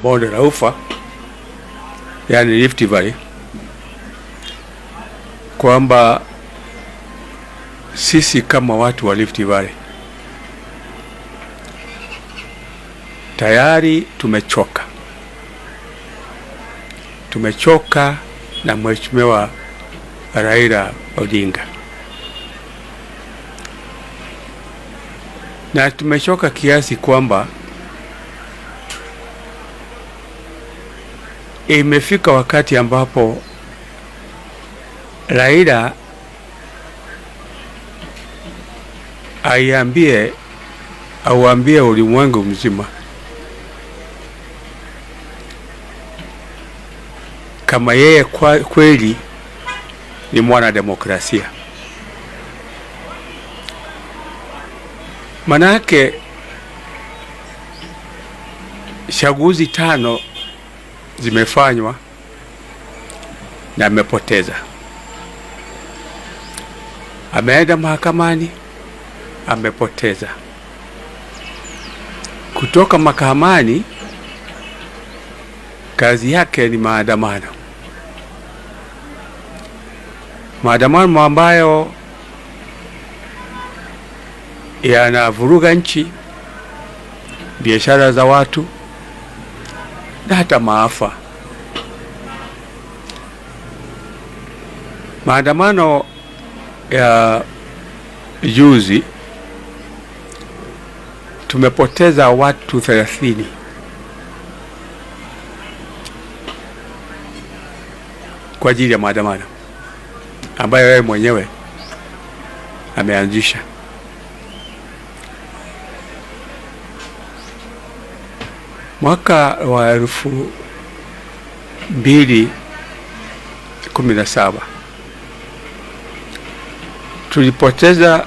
bonde la Ufa, yani Rift Valley, kwamba sisi kama watu wa Rift Valley tayari tumechoka na Mheshimiwa Raila Odinga, na tumechoka kiasi kwamba imefika wakati ambapo Raila auambie ulimwengu mzima kama yeye kweli ni mwana demokrasia. Manake chaguzi 5 zimefanywa na amepoteza. Ameenda mahakamani, amepoteza. Kutoka mahakamani, kazi yake ni maandamano ambayo yanavuruga nchi, biashara za watu na hata maafa. Maandamano ya juzi tumepoteza watu 30 kwa ajili ya maandamano ambayo yeye mwenyewe ameanzisha. Mwaka wa 2017 tulipoteza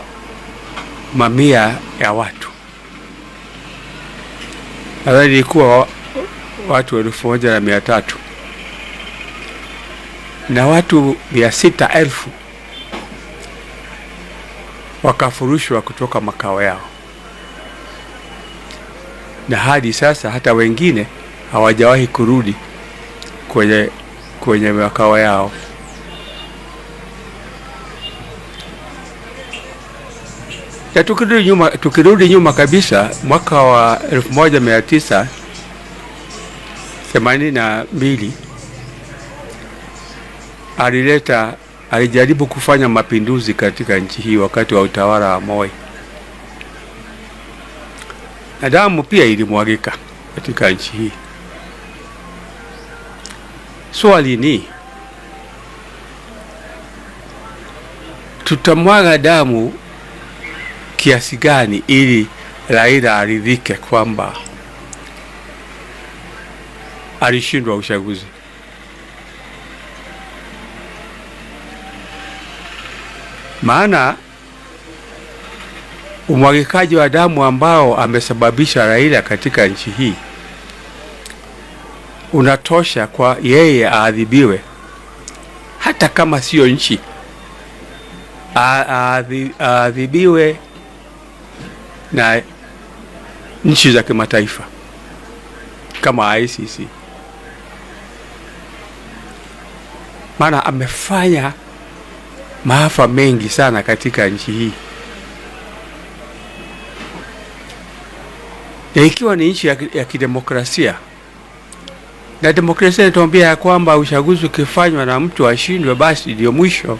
mamia ya watu. Nadhani ilikuwa watu 1,300 na watu 600,000 wakafurushwa kutoka makao yao, na hadi sasa hata wengine hawajawahi kurudi kwenye makao yao. Ya tukirudi nyuma kabisa, mwaka wa 1982 alijaribu kufanya mapinduzi katika nchi hii wakati wa utawala wa Moi, na damu pia ilimwagika katika nchi hii. Swali ni, tutamwaga damu kiasi gani ili Raila aridhike kwamba alishindwa uchaguzi? Maana umwagikaji wa damu ambao amesababisha Raila katika nchi hii unatosha kwa yeye aadhibiwe, hata kama sio nchi, aadhibiwe na nchi za kimataifa kama ICC. Maana amefanya maafa mengi sana katika nchi hii, na ikiwa ni nchi ya kidemokrasia, na demokrasia inatuambia ya kwamba uchaguzi ukifanywa na mtu ashindwe, basi ndio mwisho,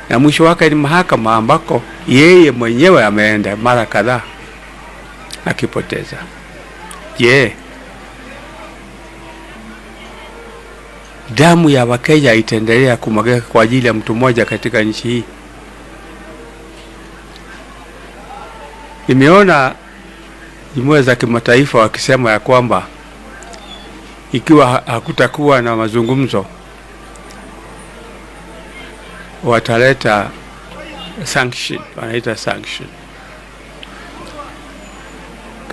na mwisho wake ni mahakama, ambako yeye mwenyewe ameenda mara kadhaa akipoteza. Je, damu ya Wakenya itaendelea kumwagika kwa ajili ya mtu mmoja katika nchi hii? Nimeona jumuiya za kimataifa wakisema ya kwamba ikiwa hakutakuwa na mazungumzo, wataleta sanction, wanaita sanction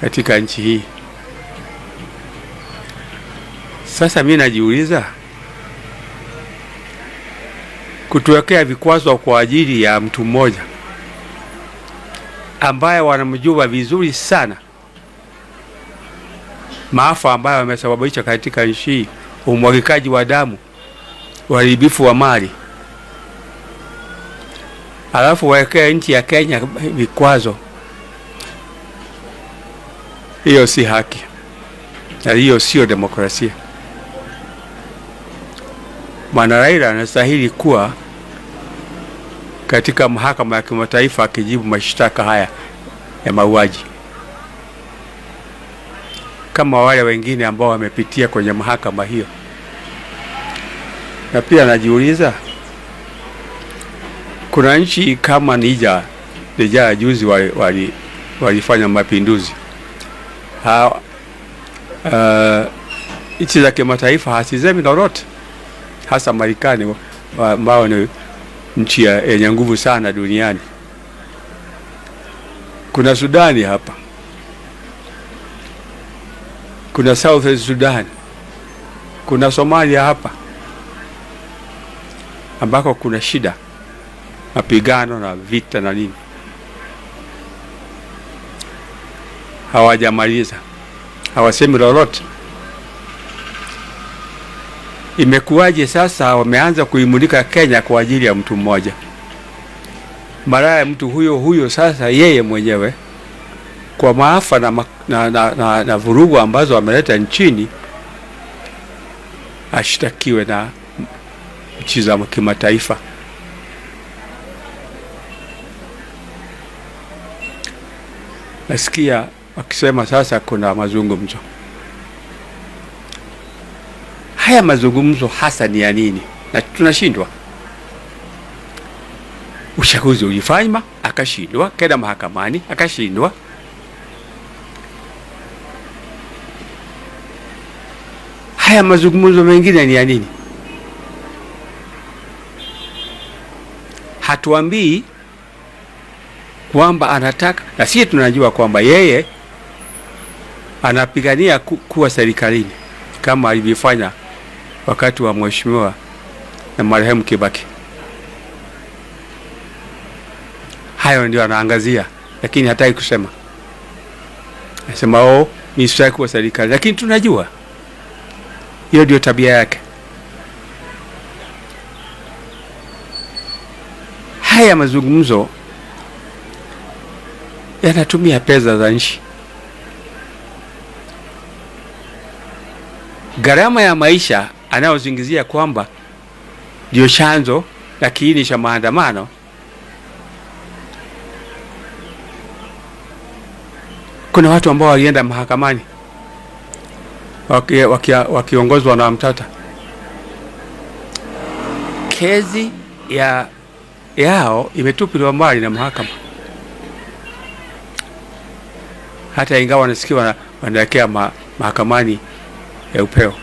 katika nchi hii. Sasa mimi najiuliza, kutuwekea vikwazo kwa ajili ya mtu mmoja ambaye wanamjua vizuri sana maafa ambayo yamesababisha katika nchi hii, umwagikaji wa damu, uharibifu wa mali, alafu waekea nchi ya Kenya vikwazo. Hiyo si haki, na hiyo sio demokrasia. Bwana Raila anastahili kuwa katika mahakama ya kimataifa akijibu mashtaka haya ya mauaji, kama wale wengine ambao wamepitia kwenye mahakama hiyo. Na pia najiuliza, kuna nchi kama Niger juzi walifanya mapinduzi. Nchi za kimataifa hasisemi lolote, hasa Marekani ambao ni nchi yenye nguvu sana duniani. Kuna Sudani hapa, kuna South Sudan, kuna Somalia hapa ambako kuna shida, mapigano na vita na nini. Hawajamaliza, hawasemi lolote. Imekuwaje sasa wameanza kuimulika Kenya kwa ajili ya mtu mmoja? Mara ya mtu huyo sasa yeye mwenyewe kwa maafa na vurugu ambazo ameleta nchini ashtakiwe na nchi za kimataifa. Nasikia wakisema sasa kuna mazungumzo. Haya mazungumzo hasa ni ya nini? Na tunashindwa. Uchaguzi ulifanywa akashindwa, kenda mahakamani akashindwa. Haya mazungumzo mengine ni ya nini? Hatuambii kwamba anataka, na sisi tunajua kwamba yeye anapigania kuwa serikalini kama alivyofanya wakati wa mheshimiwa na marehemu Kibaki. Hayo ndio anaangazia, lakini hataki kusema. Anasema mimi sitaki kuwa serikali, lakini tunajua hiyo ndio tabia yake. Haya mazungumzo yanatumia pesa za nchi. Gharama ya maisha anayozingizia kwamba ndio chanzo na kiini cha maandamano. Kuna watu ambao walienda mahakamani wakiongozwa na Mtata. Kesi yao imetupiliwa mbali na mahakama, hata ingawa wanasikia wanaelekea mahakamani ya upeo.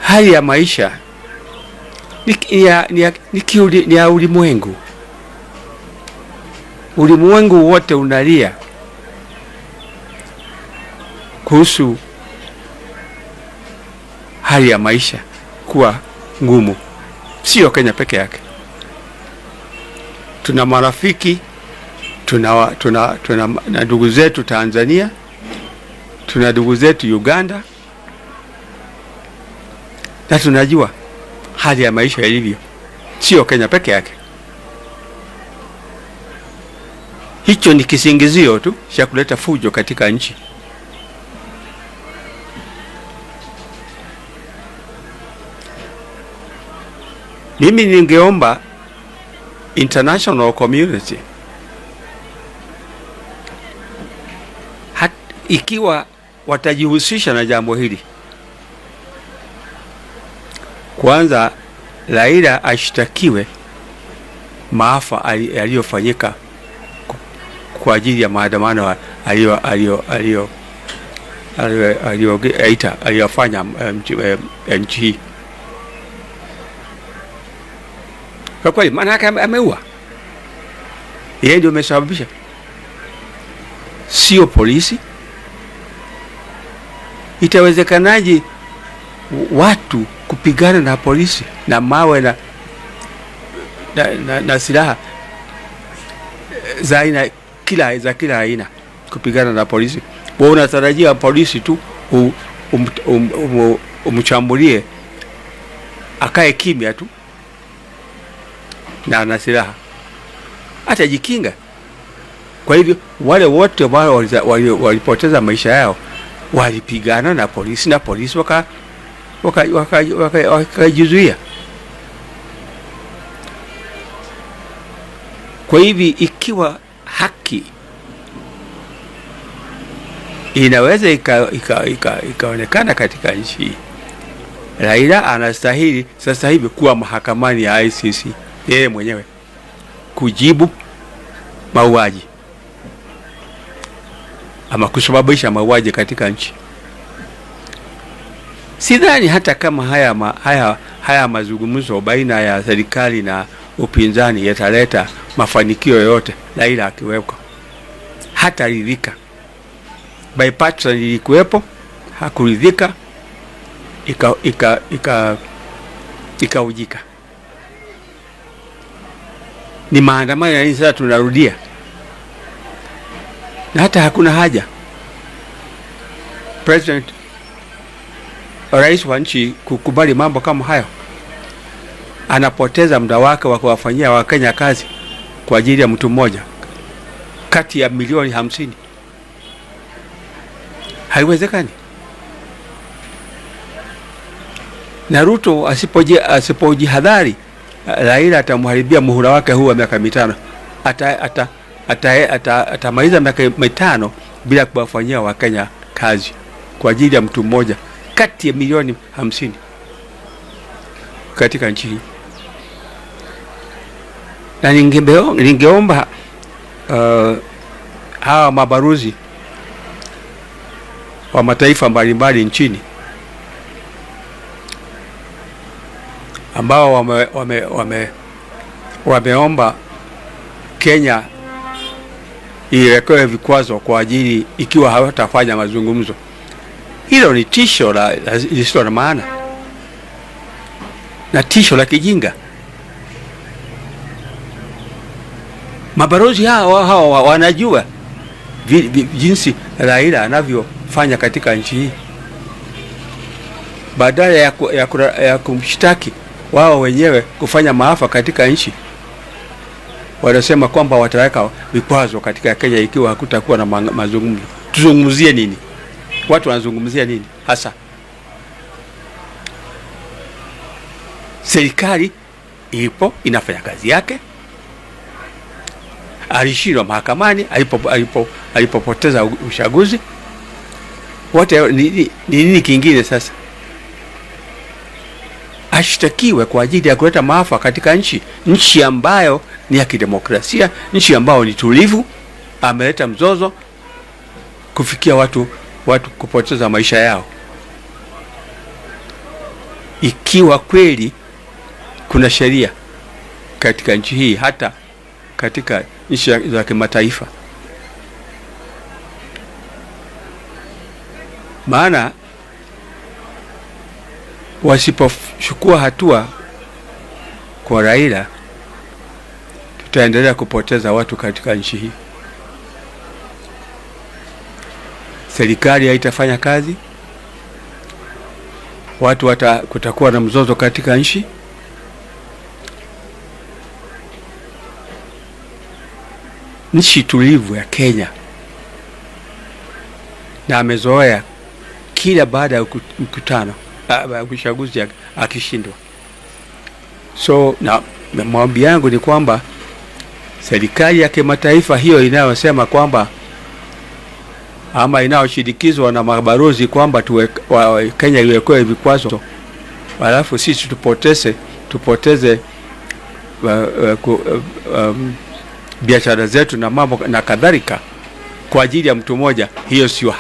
Hali ya maisha ni ya ulimwengu. Ulimwengu wote unalia kuhusu hali ya maisha kuwa ngumu, sio Kenya peke yake. Tuna marafiki, tuna na ndugu zetu Tanzania, tuna ndugu zetu Uganda, na tunajua hali ya maisha ilivyo, sio Kenya peke yake. Hicho ni kisingizio tu cha kuleta fujo katika nchi. Mimi ningeomba international community, ikiwa watajihusisha na jambo hili, kwanza Raila ashtakiwe maafa aliyofanyika kwa ajili ya maandamano aliyofanya nchi hii. Kwa kweli maana yake ameua, yeye ndio amesababisha, sio polisi. Itawezekanaje watu kupigana na polisi na mawe na silaha za kila aina kupigana na polisi. Wewe unatarajia polisi tu umchambulie akae kimya tu na ana silaha, atajikinga? Kwa hivyo wale wote ambao walipoteza maisha yao walipigana na polisi, na polisi wakajizuia. Kwa hivyo ikiwa haki inaweza ikaonekana katika nchi hii, Raila anastahili sasa hivi kuwa mahakamani ya ICC yeye mwenyewe kujibu mauaji ama kusababisha mauaji katika nchi. Sidhani hata kama haya mazungumzo baina ya serikali na upinzani yataleta mafanikio yoyote, Raila akiweko hata ridhika. Bipartisan ilikuwepo, hakuridhika, ikaujika. Ni maandamano ya nini sasa tunarudia? Na hata hakuna haja. Rais wa nchi kukubali mambo kama hayo. Anapoteza muda wake wa kuwafanyia Wakenya kazi kwa ajili ya mtu mmoja kati ya milioni 50. Haiwezekani. Na Ruto asipojihadhari, Raila atamharibia muhula wake huu wa miaka 5. Atamaliza miaka 5 bila kuwafanyia Wakenya kazi kwa ajili ya mtu mmoja kati ya milioni 50 katika nchi hii. Na ningeomba hawa mabaruzi wa mataifa mbalimbali nchini ambao wameomba Kenya iwekewe vikwazo kwa ajili ikiwa hawatafanya mazungumzo. Hilo ni tisho lisilo na maana na tisho la kijinga. Mabarozi hawa wanajua jinsi Raila anavyofanya katika nchi hii. Badala ya kumshtaki wao wenyewe kufanya maafa katika nchi, wanasema kwamba wataweka vikwazo katika Kenya ikiwa hakutakuwa na mazungumzo. Tuzungumzie nini? Watu wanazungumzia nini hasa? Serikali ipo inafanya kazi yake. Alishindwa mahakamani alipopoteza uchaguzi. Wote ni nini kingine sasa? Ashtakiwe kwa ajili ya kuleta maafa katika nchi ambayo ni ya kidemokrasia, nchi ambayo ni tulivu. Ameleta mzozo kufikia watu kupoteza maisha yao. Ikiwa kweli kuna sheria katika nchi hii, hata katika nchi za kimataifa, maana wasipochukua hatua kwa Raila, tutaendelea kupoteza watu katika nchi hii. Serikali haitafanya kazi, kutakuwa na mzozo katika nchi. Nchi tulivu ya Kenya, na amezoea kila baada ya mkutano uchaguzi akishindwa. So na maombi yangu ni kwamba serikali ya kimataifa hiyo inayosema kwamba ama inayoshirikizwa na mabarozi kwamba Kenya iwekewe vikwazo, alafu sisi tupoteze biashara zetu na mambo na kadhalika kwa ajili ya mtu mmoja, hiyo sio